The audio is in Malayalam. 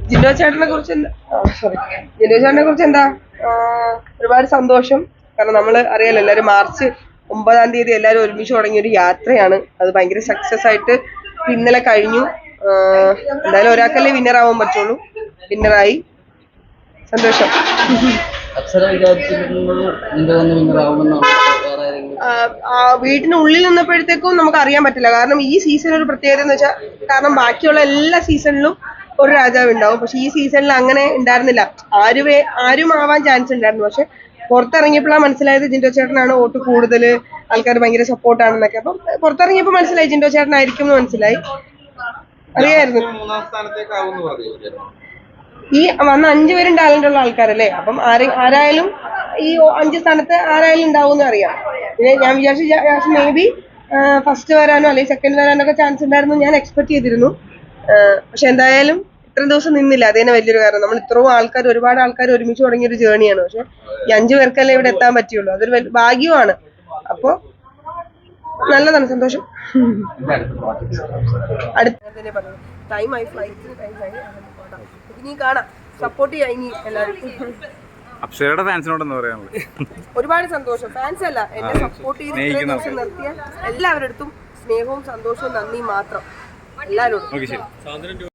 ജിൻഡോ ചേട്ടനെ കുറിച്ച് ജിൻഡോ ചേട്ടനെ കുറിച്ച് എന്താ ഒരുപാട് സന്തോഷം. കാരണം നമ്മൾ അറിയാലോ എല്ലാവരും മാർച്ച് 9-ാം തീയതി എല്ലാവരും ഒരുമിച്ച് തുടങ്ങിയ ഒരു യാത്രയാണ്. അത് ഭയങ്കര സക്സസ് ആയിട്ട് ഇന്നലെ കഴിഞ്ഞു. എന്തായാലും ഒരാൾക്കല്ലേ വിന്നർ ആവാൻ പറ്റുള്ളൂ. വിന്നറായി, സന്തോഷം. വീട്ടിനുള്ളിൽ നിന്നപ്പോഴത്തേക്കും നമുക്ക് അറിയാൻ പറ്റില്ല. കാരണം ഈ സീസൺ ഒരു പ്രത്യേകത എന്ന് വെച്ചാൽ, കാരണം ബാക്കിയുള്ള എല്ലാ സീസണിലും ഒരു രാജാവ് ഉണ്ടാവും. പക്ഷെ ഈ സീസണിൽ അങ്ങനെ ഉണ്ടായിരുന്നില്ല. ആരും ആവാൻ ചാൻസ് ഉണ്ടായിരുന്നു. പക്ഷെ പുറത്തിറങ്ങിയപ്പോഴാണ് മനസ്സിലായത് ജിൻഡോ ചേട്ടനാണ് വോട്ട് കൂടുതൽ, ആൾക്കാർ ഭയങ്കര സപ്പോർട്ടാണെന്നൊക്കെ. അപ്പം പുറത്തിറങ്ങിയപ്പോൾ മനസ്സിലായി ജിൻഡോ ചേട്ടനായിരിക്കും എന്ന് മനസ്സിലായി. അറിയായിരുന്നു ഈ വന്ന 5 പേരും ടാലന്റ് ഉള്ള ആൾക്കാരല്ലേ. അപ്പം ആരായാലും ഈ 5 സ്ഥാനത്ത് ആരായാലും ഉണ്ടാവും എന്ന് അറിയാം. പിന്നെ ഞാൻ വിചാരിച്ചു മേ ബി ഫസ്റ്റ് വരാനോ അല്ലെങ്കിൽ സെക്കൻഡ് വരാനോ ഒക്കെ ചാൻസ് ഉണ്ടായിരുന്നു ഞാൻ എക്സ്പെക്ട് ചെയ്തിരുന്നു. പക്ഷെ എന്തായാലും ഇത്രയും ദിവസം നിന്നില്ല. അത് തന്നെ വലിയൊരു കാരണം. നമ്മൾ ഇത്രയും ഒരുപാട് ആൾക്കാർ ഒരുമിച്ച് തുടങ്ങിയ ഒരു ജേണിയാണ്. പക്ഷെ ഈ 5 പേർക്കല്ലേ ഇവിടെ എത്താൻ പറ്റുള്ളൂ. അതൊരു ഭാഗ്യമാണ്. അപ്പൊ നല്ലതാണ്, സന്തോഷം. അടുത്ത ടൈമായി, ഫ്ലൈറ്റിന് ടൈമായി. ഇനി കാണാം, സപ്പോർട്ട് ചെയ്യാം ഇനി എല്ലാവരും. അപ്സരയുടെ ഫാൻസിനോട് പറയാനുള്ളത് ഒരുപാട് സന്തോഷം. ഫാൻസ് അല്ല, എന്നെ സപ്പോർട്ട് ചെയ്ത് ഇത്രയും ദിവസം നിർത്തിയ എല്ലാവരുടെ അടുത്തും സ്നേഹവും സന്തോഷവും നന്ദിയും മാത്രം എല്ലാവരോടും.